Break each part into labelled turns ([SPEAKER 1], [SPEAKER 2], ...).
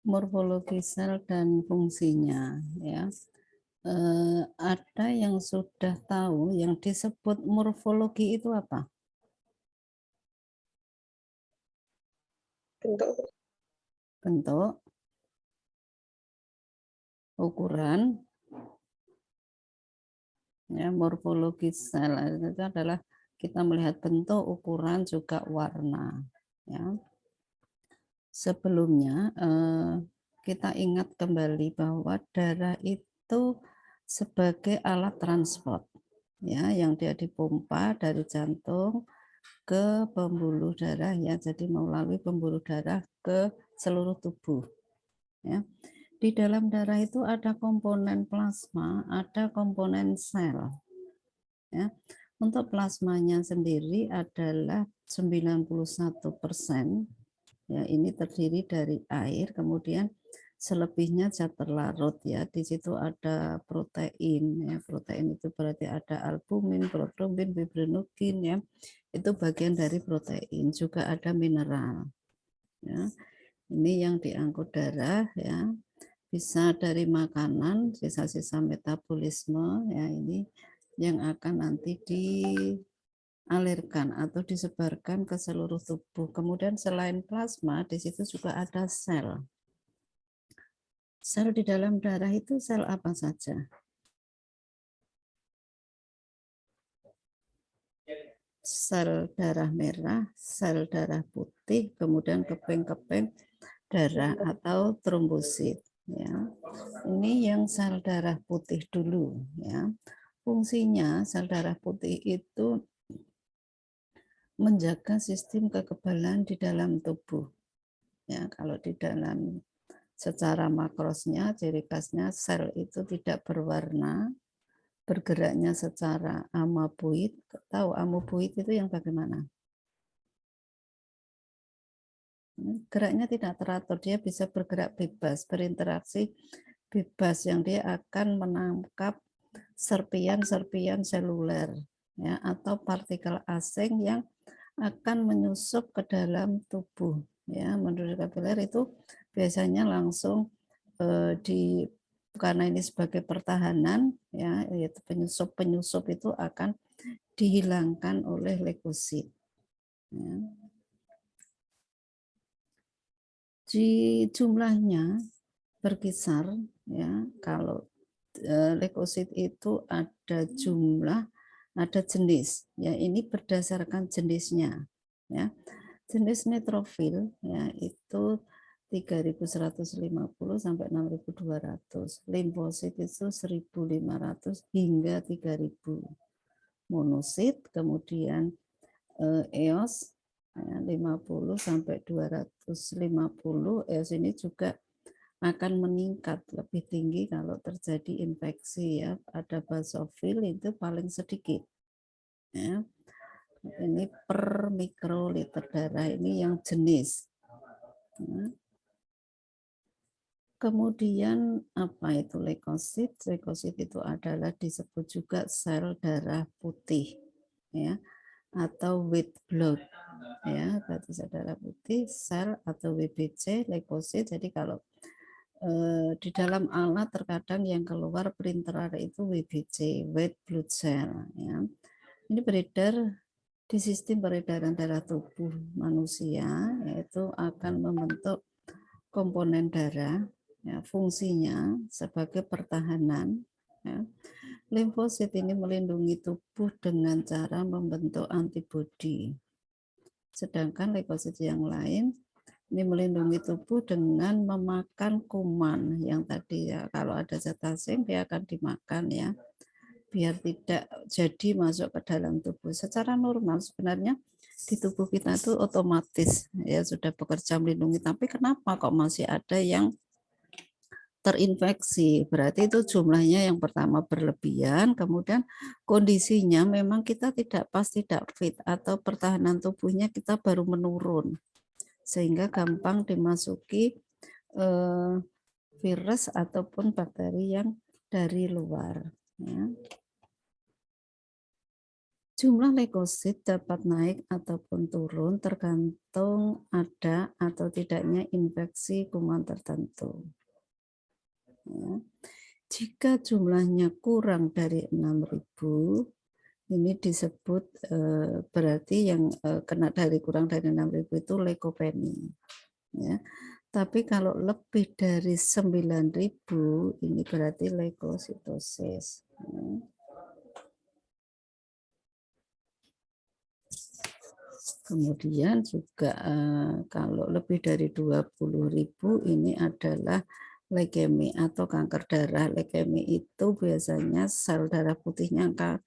[SPEAKER 1] morfologi sel dan fungsinya, ya. Ada yang sudah tahu yang disebut morfologi itu apa? Bentuk, ukuran, ya. Morfologi sel itu adalah kita melihat bentuk, ukuran, juga warna, ya. Sebelumnya kita ingat kembali bahwa darah itu sebagai alat transport, ya, yang dia dipompa dari jantung ke pembuluh darah, ya, jadi melalui pembuluh darah ke seluruh tubuh, ya. Di dalam darah itu ada komponen plasma, ada komponen sel, ya. Untuk plasmanya sendiri adalah 91%, ya, ini terdiri dari air, kemudian selebihnya zat terlarut, ya. Di situ ada protein, ya. Protein itu berarti ada albumin, protrombin, fibrinogen, ya. Itu bagian dari protein. Juga ada mineral, ya. Ini yang diangkut darah, ya. Bisa dari makanan, sisa-sisa metabolisme, ya, ini yang akan nanti dialirkan atau disebarkan ke seluruh tubuh. Kemudian selain plasma, di situ juga ada sel. Sel di dalam darah itu sel apa saja? Sel darah merah, sel darah putih, kemudian keping-keping darah atau trombosit, ya. Ini yang sel darah putih dulu, ya. Fungsinya sel darah putih itu menjaga sistem kekebalan di dalam tubuh, ya. Kalau di dalam secara makrosnya, ciri khasnya sel itu tidak berwarna, bergeraknya secara amoeboid. Tahu amoeboid itu yang bagaimana? Geraknya tidak teratur, dia bisa bergerak bebas, berinteraksi bebas, yang dia akan menangkap serpian-serpian seluler, ya, atau partikel asing yang akan menyusup ke dalam tubuh, ya. Menurut kapiler itu biasanya langsung di karena ini sebagai pertahanan, ya, yaitu penyusup itu akan dihilangkan oleh leukosit, ya. Di jumlahnya berkisar, ya, kalau leukosit itu ada jumlah, ada jenis, ya, ini berdasarkan jenisnya, ya. Jenis neutrofil, ya, itu 3.150 sampai 6.200, limfosit itu 1.500 hingga 3.000, monosit, kemudian EOS, ya, 50 sampai 250. EOS ini juga akan meningkat lebih tinggi kalau terjadi infeksi, ya. Ada basofil itu paling sedikit, ya. Ini per mikroliter darah, ini yang jenis, ya. Kemudian apa itu leukosit? Leukosit itu adalah disebut juga sel darah putih, ya, atau white blood, ya, berarti sel darah putih, sel atau WBC, leukosit. Jadi kalau di dalam alat terkadang yang keluar perinteran itu WBC, white blood cell, ya. Ini beredar di sistem peredaran darah tubuh manusia, yaitu akan membentuk komponen darah, ya, fungsinya sebagai pertahanan, ya. Limfosit ini melindungi tubuh dengan cara membentuk antibodi. Sedangkan leukosit yang lain ini melindungi tubuh dengan memakan kuman yang tadi, ya, kalau ada zat asing dia akan dimakan, ya, biar tidak jadi masuk ke dalam tubuh. Secara normal sebenarnya di tubuh kita itu otomatis, ya, sudah bekerja melindungi, tapi kenapa kok masih ada yang terinfeksi? Berarti itu jumlahnya yang pertama berlebihan, kemudian kondisinya memang kita tidak pas, tidak fit, atau pertahanan tubuhnya kita baru menurun, sehingga gampang dimasuki virus ataupun bakteri yang dari luar, ya. Jumlah leukosit dapat naik ataupun turun tergantung ada atau tidaknya infeksi kuman tertentu. Ya. Jika jumlahnya kurang dari 6.000, ini disebut berarti yang kena dari kurang dari 6.000 itu leukopenia. Ya. Tapi kalau lebih dari 9.000, ini berarti leukositosis. Ya. Kemudian juga kalau lebih dari 20.000 ini adalah leukemi atau kanker darah. Leukemi itu biasanya sel darah putihnya akan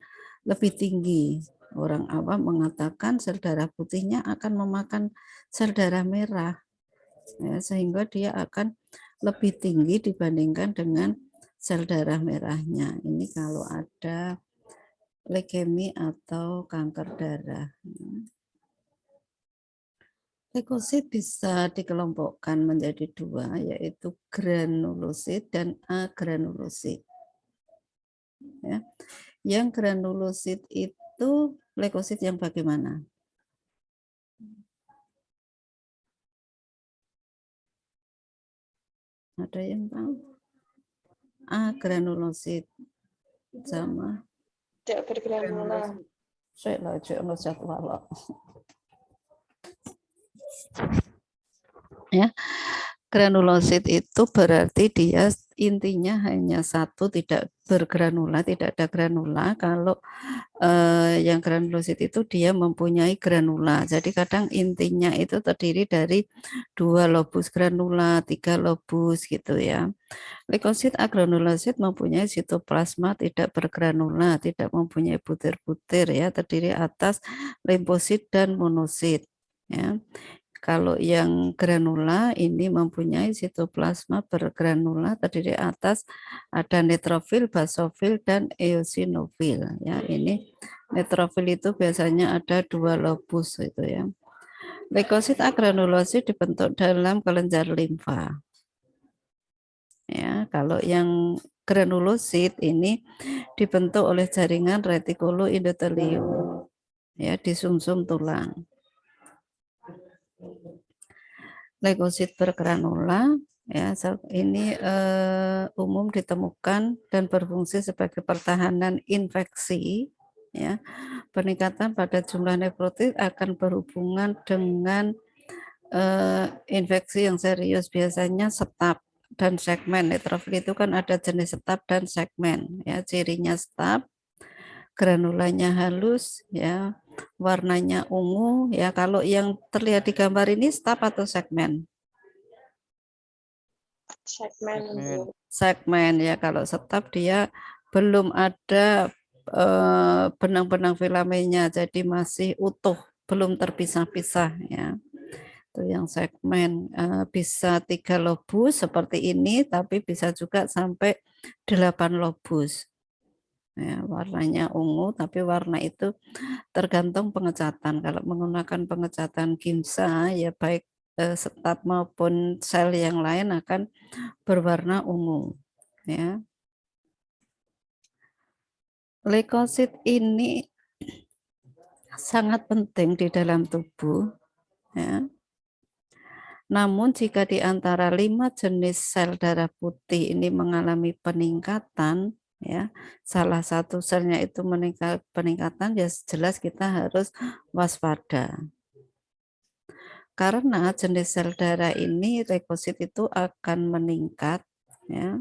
[SPEAKER 1] lebih tinggi. Orang awam mengatakan sel darah putihnya akan memakan sel darah merah, ya, sehingga dia akan lebih tinggi dibandingkan dengan sel darah merahnya. Ini kalau ada leukemi atau kanker darah. Leukosit bisa dikelompokkan menjadi dua, yaitu granulosit dan agranulosit. Ya. Yang granulosit itu leukosit yang bagaimana? Ada yang tahu? Agranulosit sama
[SPEAKER 2] Tidak bergranula.
[SPEAKER 1] saya lah nggak jadwal. Ya, granulosit itu berarti dia intinya hanya satu, tidak bergranula, tidak ada granula. Kalau yang granulosit itu dia mempunyai granula. Jadi kadang intinya itu terdiri dari 2 lobus granula, 3 lobus gitu ya. Leukosit agranulosit mempunyai sitoplasma tidak bergranula, tidak mempunyai butir-butir ya, terdiri atas limfosit dan monosit ya. Kalau yang granula ini mempunyai sitoplasma bergranula terdiri atas ada neutrofil, basofil, dan eosinofil. Ya, ini neutrofil itu biasanya ada 2 lobus itu ya. Leukosit agranulosit dibentuk dalam kelenjar limfa. Ya, kalau yang granulosit ini dibentuk oleh jaringan retikuloendotelium ya di sumsum tulang. Leukosit bergranula ya ini umum ditemukan dan berfungsi sebagai pertahanan infeksi ya. Peningkatan pada jumlah nefrotit akan berhubungan dengan infeksi yang serius, biasanya stap dan segmen. Neutrofil itu kan ada jenis stap dan segmen ya. Cirinya stap, granulanya halus ya, warnanya ungu ya. Kalau yang terlihat di gambar ini stap atau segmen? Segmen ya. Kalau stap dia belum ada benang-benang filamennya, jadi masih utuh, belum terpisah-pisah ya. Itu yang segmen bisa 3 lobus seperti ini, tapi bisa juga sampai 8 lobus. Ya, warnanya ungu, tapi warna itu tergantung pengecatan. Kalau menggunakan pengecatan Giemsa, ya baik stap maupun sel yang lain akan berwarna ungu. Ya. Leukosit ini sangat penting di dalam tubuh. Ya. Namun jika di antara 5 jenis sel darah putih ini mengalami peningkatan, ya salah satu selnya itu peningkatan, ya jelas kita harus waspada. Karena jenis sel darah ini leukosit itu akan meningkat, ya,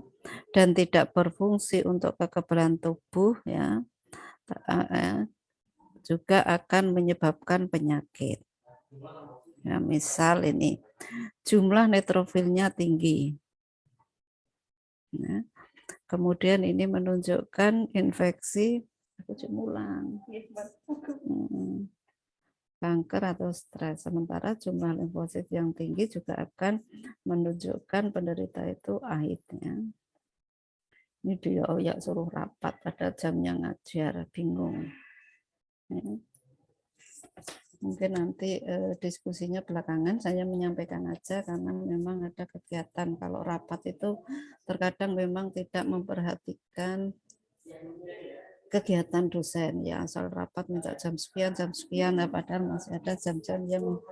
[SPEAKER 1] dan tidak berfungsi untuk kekebalan tubuh, ya, juga akan menyebabkan penyakit. Ya, misal ini jumlah neutrofilnya tinggi. Ya. Kemudian ini menunjukkan infeksi kanker atau stres. Sementara jumlah limfosit yang tinggi juga akan menunjukkan penderita itu AIDS-nya. Ini dia ya suruh rapat pada jamnya ngajar, bingung. Ya. Mungkin nanti diskusinya belakangan, saya menyampaikan aja karena memang ada kegiatan. Kalau rapat itu terkadang memang tidak memperhatikan kegiatan dosen, ya asal rapat minta jam sekian, nah, padahal masih ada jam-jam yang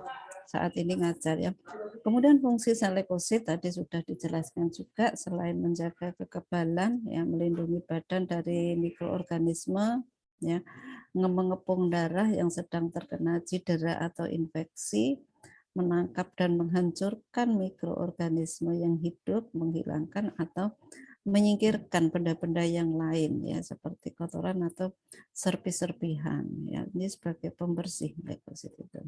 [SPEAKER 1] saat ini ngajar ya. Kemudian fungsi sel leukosit tadi sudah dijelaskan juga, selain menjaga kekebalan, ya melindungi badan dari mikroorganisme, ya mengepung darah yang sedang terkena cedera atau infeksi, menangkap dan menghancurkan mikroorganisme yang hidup, menghilangkan atau menyingkirkan benda-benda yang lain ya seperti kotoran atau serpih-serpihan ya, ini sebagai pembersih leukosit itu.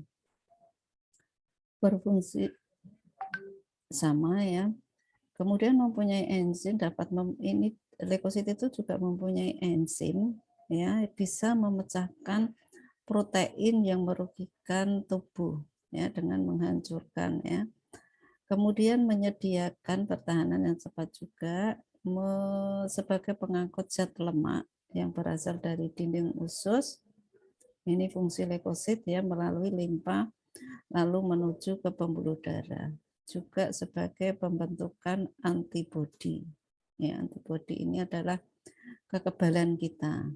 [SPEAKER 1] Berfungsi sama ya. Kemudian mempunyai enzim dapat ini leukosit itu juga mempunyai enzim ya, bisa memecahkan protein yang merugikan tubuh ya dengan menghancurkan ya. Kemudian menyediakan pertahanan yang cepat juga sebagai pengangkut zat lemak yang berasal dari dinding usus. Ini fungsi leukosit ya, melalui limpa lalu menuju ke pembuluh darah. Juga sebagai pembentukan antibodi. Ya, antibodi ini adalah kekebalan kita.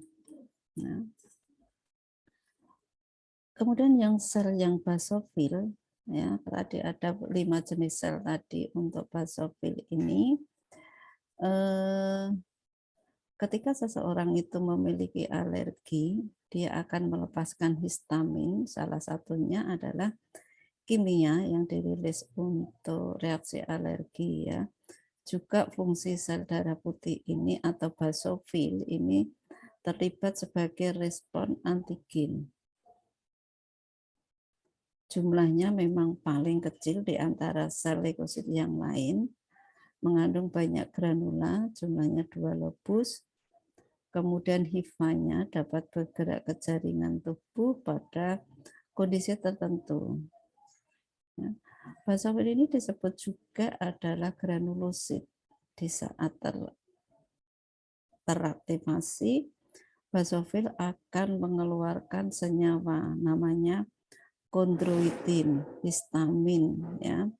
[SPEAKER 1] Nah, kemudian yang sel yang basofil, ya tadi ada 5 jenis sel tadi untuk basofil ini. Ketika seseorang itu memiliki alergi, dia akan melepaskan histamin. Salah satunya adalah kimia yang dirilis untuk reaksi alergi ya. Juga fungsi sel darah putih ini atau basofil ini terlibat sebagai respon antigen. Jumlahnya memang paling kecil di antara sel leukosit yang lain, mengandung banyak granula, jumlahnya 2 lobus. Kemudian hifanya dapat bergerak ke jaringan tubuh pada kondisi tertentu. Basofil ini disebut juga adalah granulosit. Di saat teraktivasi, basofil akan mengeluarkan senyawa namanya kondroitin, histamin, ya,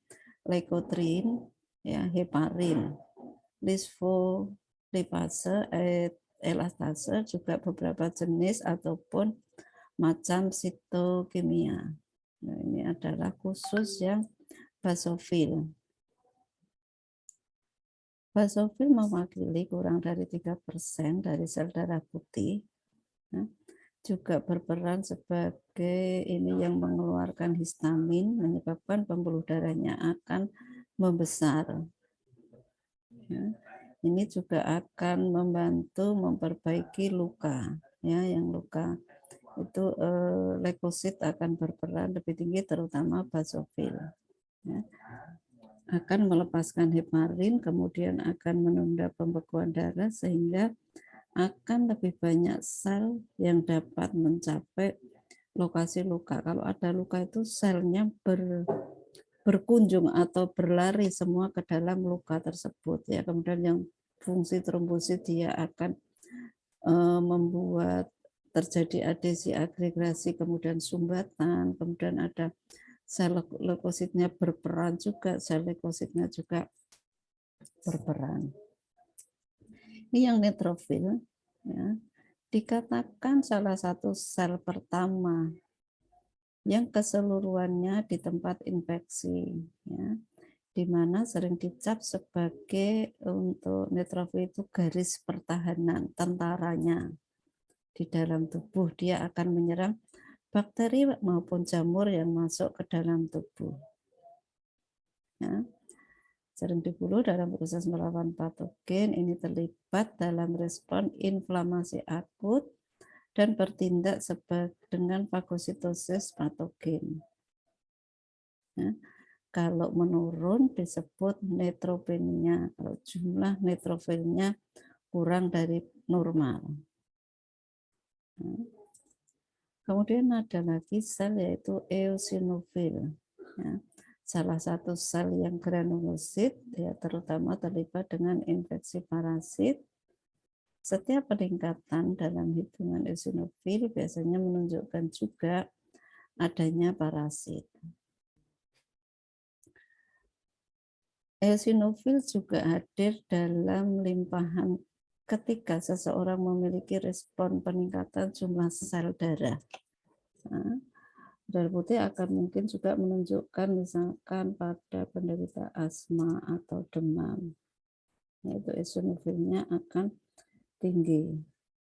[SPEAKER 1] leukotrin, ya, heparin, lisfolipase, elastase, juga beberapa jenis ataupun macam sitokimia. Nah, ini adalah khusus yang basofil. Basofil mewakili kurang dari 3% dari sel darah putih. Nah, juga berperan sebagai ini yang mengeluarkan histamin, menyebabkan pembuluh darahnya akan membesar. Ya, ini juga akan membantu memperbaiki luka, ya, yang luka itu leukosit akan berperan lebih tinggi, terutama basofil. Ya. Akan melepaskan heparin, kemudian akan menunda pembekuan darah sehingga akan lebih banyak sel yang dapat mencapai lokasi luka. Kalau ada luka itu selnya berkunjung atau berlari semua ke dalam luka tersebut ya. Kemudian yang fungsi trombosit dia akan membuat terjadi adesi agregasi, kemudian sumbatan, kemudian ada sel leukositnya berperan juga, sel leukositnya juga berperan. Ini yang neutrofil, ya, dikatakan salah satu sel pertama yang keseluruhannya di tempat infeksi, ya, di mana sering dicap sebagai untuk neutrofil itu garis pertahanan tentaranya di dalam tubuh. Dia akan menyerang bakteri maupun jamur yang masuk ke dalam tubuh. Ya. Sering dibunuh dalam proses melawan patogen, ini terlibat dalam respon inflamasi akut dan bertindak dengan fagositosis patogen. Ya. Kalau menurun disebut neutropenia, kalau jumlah neutrofilnya kurang dari normal. Ya. Kemudian ada lagi sel yaitu eosinofil. Ya. Salah satu sel yang granulosit, ya, terutama terlibat dengan infeksi parasit. Setiap peningkatan dalam hitungan eosinofil biasanya menunjukkan juga adanya parasit. Eosinofil juga hadir dalam limpahan ketika seseorang memiliki respon peningkatan jumlah sel darah. Nah, darah putih akan mungkin juga menunjukkan misalkan pada penderita asma atau demam, yaitu eosinofilnya akan tinggi.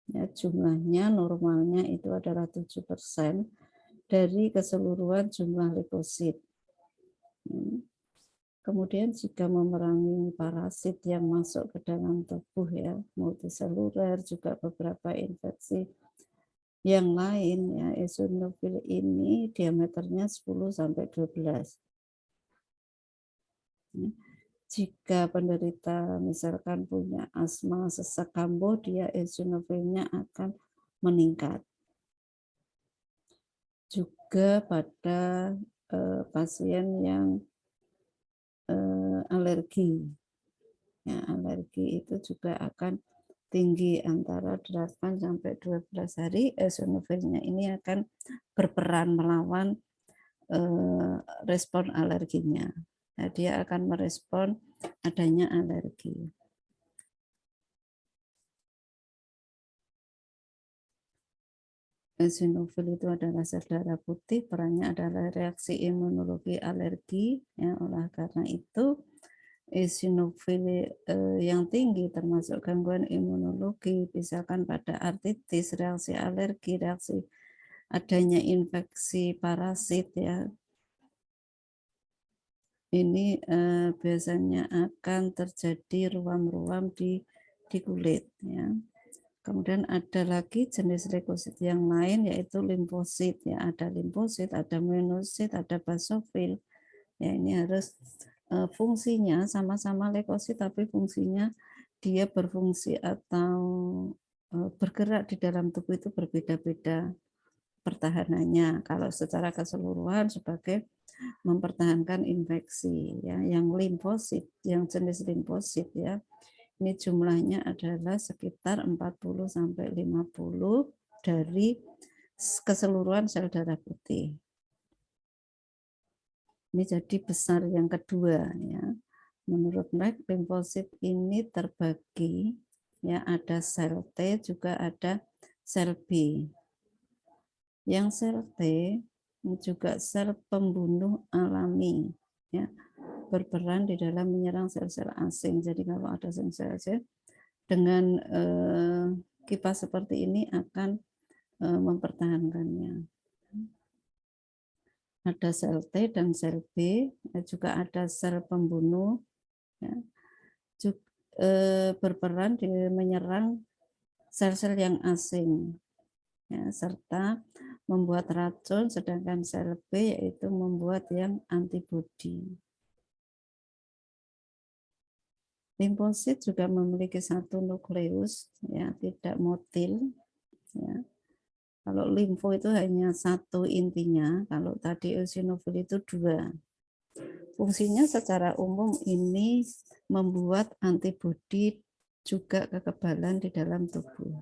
[SPEAKER 1] Ya, jumlahnya normalnya itu adalah 7% dari keseluruhan jumlah leukosit. Kemudian jika memerangi parasit yang masuk ke dalam tubuh ya, multiseluler juga beberapa infeksi yang lain ya, eosinofil ini diameternya 10 sampai 12. Jika penderita misalkan punya asma, sesak kambuh, dia eosinofilnya akan meningkat. Juga pada pasien yang alergi. Ya, alergi itu juga akan tinggi antara 8 sampai 12 hari. Eosinofilnya ini akan berperan melawan respon alerginya. Nah, dia akan merespon adanya alergi. Eosinofil itu adalah sel darah putih, perannya adalah reaksi imunologi alergi. Ya, oleh karena itu, eosinofil yang tinggi termasuk gangguan imunologi, misalkan pada artritis, reaksi alergi, reaksi adanya infeksi parasit ya. Ini biasanya akan terjadi ruam-ruam di kulit ya. Kemudian ada lagi jenis leukosit yang lain yaitu limfosit ya, ada limfosit, ada melanosit, ada basofil. Ya, ini harus fungsinya sama-sama leukosit tapi fungsinya dia berfungsi atau bergerak di dalam tubuh itu berbeda-beda pertahanannya. Kalau secara keseluruhan sebagai mempertahankan infeksi ya, yang limfosit, yang jenis limfosit ya. Ini jumlahnya adalah sekitar 40 sampai 50 dari keseluruhan sel darah putih. Ini jadi besar yang kedua ya. Menurut Merck limfosit ini terbagi ya, ada sel T juga ada sel B. Yang sel T juga sel pembunuh alami ya, berperan di dalam menyerang sel-sel asing. Jadi kalau ada sel-sel asing dengan kipas seperti ini akan mempertahankannya. Ada sel T dan sel B, juga ada sel pembunuh ya, juga, berperan di menyerang sel-sel yang asing ya, serta membuat racun, sedangkan sel B yaitu membuat yang antibodi. Limfosit juga memiliki satu nukleus, ya, tidak motil. Ya. Kalau limfo itu hanya satu intinya, kalau tadi eosinofil itu dua. Fungsinya secara umum ini membuat antibodi juga kekebalan di dalam tubuh.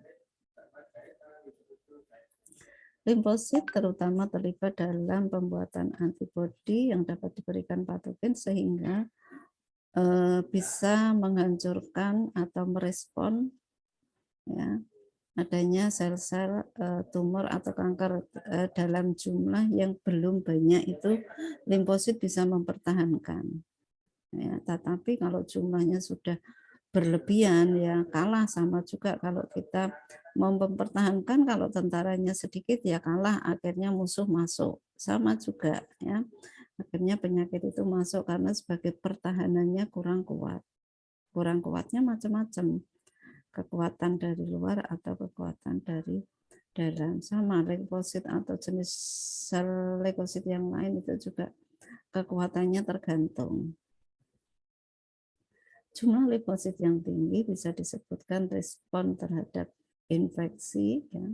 [SPEAKER 1] Limfosit terutama terlibat dalam pembuatan antibodi yang dapat diberikan patogen sehingga bisa menghancurkan atau merespon ya, adanya sel-sel tumor atau kanker dalam jumlah yang belum banyak itu limfosit bisa mempertahankan. Ya, tetapi kalau jumlahnya sudah berlebihan ya kalah, sama juga kalau kita mau mempertahankan, kalau tentaranya sedikit ya kalah, akhirnya musuh masuk, sama juga ya, akhirnya penyakit itu masuk karena sebagai pertahanannya kurang kuat. Kurang kuatnya macam-macam, kekuatan dari luar atau kekuatan dari dalam. Sama leukosit atau jenis sel leukosit yang lain itu juga kekuatannya tergantung. Jumlah leukosit yang tinggi bisa disebutkan respon terhadap infeksi, ya,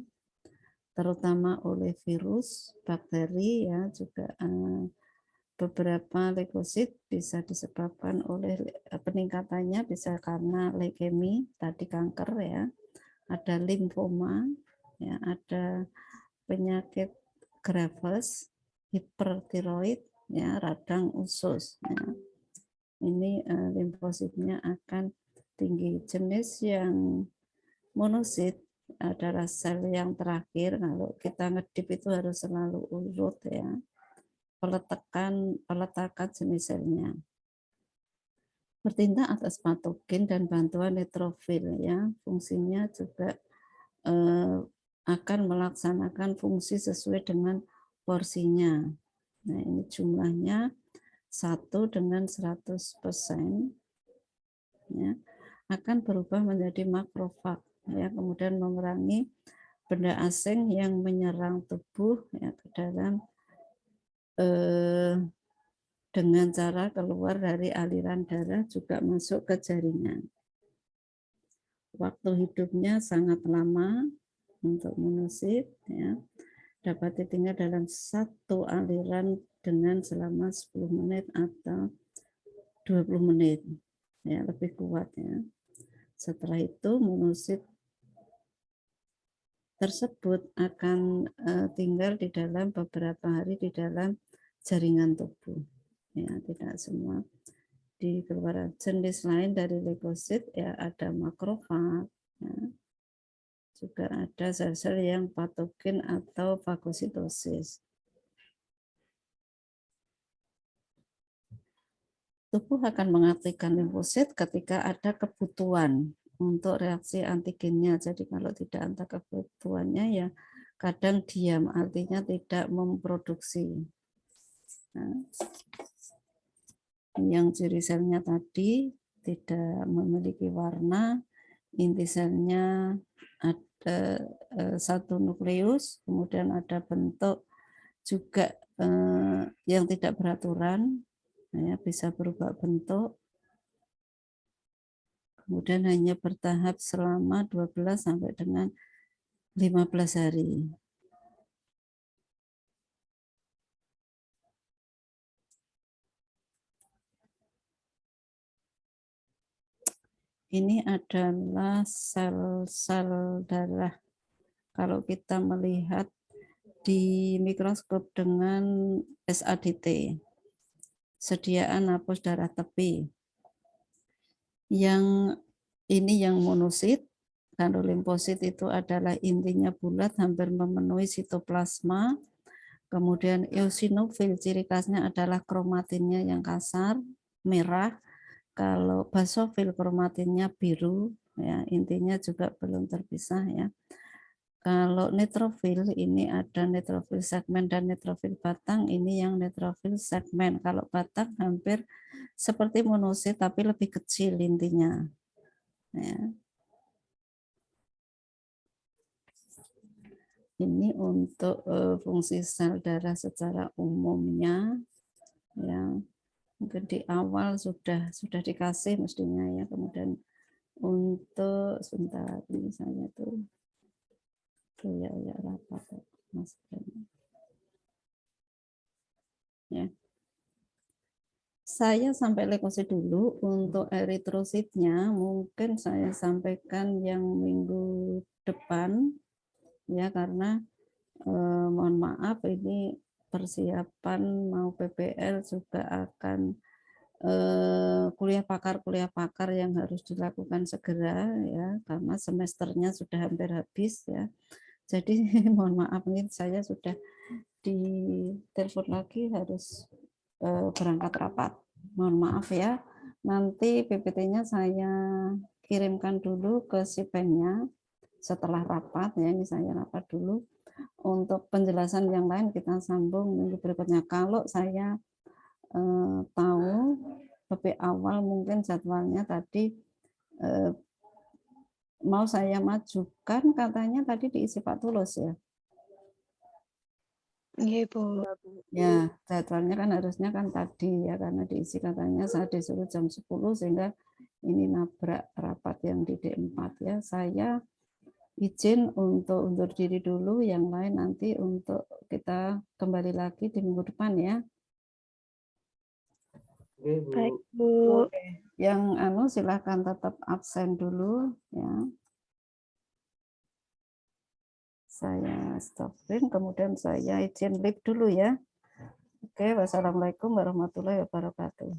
[SPEAKER 1] terutama oleh virus, bakteri, ya, juga beberapa leukosit bisa disebabkan oleh peningkatannya bisa karena leukemi, tadi kanker ya, ada limfoma, ya, ada penyakit Graves, hipertiroid, ya, radang usus. Ya. Ini limfositnya akan tinggi. Jenis yang monosit adalah sel yang terakhir. Kalau kita ngedip itu harus selalu urut ya, peletakan jenis selnya. Bertindak atas patogen dan bantuan neutrofil ya, fungsinya juga akan melaksanakan fungsi sesuai dengan porsinya. Nah, ini jumlahnya 1 dengan 100% ya, akan berubah menjadi makrofag ya, kemudian memerangi benda asing yang menyerang tubuh ya, ke dalam dengan cara keluar dari aliran darah juga masuk ke jaringan. Waktu hidupnya sangat lama untuk monosit ya, dapat ditinggal dalam satu aliran dengan selama 10 menit atau 20 menit ya, lebih kuat ya. Setelah itu monosit tersebut akan tinggal di dalam beberapa hari di dalam jaringan tubuh ya, tidak semua di keluaran. Jenis lain dari leukosit ya ada makrofag ya. Juga ada sel-sel yang patogen atau fagositosis. Tubuh akan mengaktifkan limfosit ketika ada kebutuhan untuk reaksi antigennya. Jadi kalau tidak ada kebutuhannya ya kadang diam, artinya tidak memproduksi. Nah, yang ciri selnya tadi tidak memiliki warna, inti selnya ada satu nukleus, kemudian ada bentuk juga yang tidak beraturan, ya, bisa berubah bentuk, kemudian hanya bertahap selama 12 sampai dengan 15 hari. Ini adalah sel-sel darah. Kalau kita melihat di mikroskop dengan SADT, sediaan hapus darah tepi. Yang ini yang monosit, kalau limfosit itu adalah intinya bulat, hampir memenuhi sitoplasma. Kemudian eosinofil, ciri khasnya adalah kromatinnya yang kasar, merah. Kalau basofil kromatinnya biru, ya intinya juga belum terpisah ya. Kalau neutrofil ini ada neutrofil segmen dan neutrofil batang, ini yang neutrofil segmen. Kalau batang hampir seperti monosit tapi lebih kecil intinya. Ya. Ini untuk fungsi sel darah secara umumnya ya. Mungkin di awal sudah dikasih mestinya ya. Kemudian untuk sebentar ini saya tuh ya rapat Mas. Ya. Saya sampai leukosit dulu. Untuk eritrositnya mungkin saya sampaikan yang minggu depan ya, karena mohon maaf ini persiapan mau PPL juga akan kuliah pakar yang harus dilakukan segera ya, karena semesternya sudah hampir habis ya. Jadi mohon maaf nih, saya sudah ditelepon lagi harus berangkat rapat. Mohon maaf ya. Nanti PPT-nya saya kirimkan dulu ke Sipennya setelah rapat ya. Ini saya rapat dulu. Untuk penjelasan yang lain kita sambung minggu berikutnya. Kalau saya tahu lebih awal mungkin jadwalnya tadi mau saya majukan, katanya tadi diisi Pak Tulus ya.
[SPEAKER 2] Iya, Bu.
[SPEAKER 1] Ya, jadwalnya kan harusnya kan tadi ya, karena diisi katanya saya disuruh jam 10 sehingga ini nabrak rapat yang di D4 ya. Saya izin untuk undur diri dulu, yang lain nanti untuk kita kembali lagi di minggu depan ya.
[SPEAKER 2] Baik, Bu.
[SPEAKER 1] Yang silahkan tetap absen dulu ya. Saya stopin, kemudian saya izin live dulu ya. Oke, wassalamualaikum warahmatullahi wabarakatuh.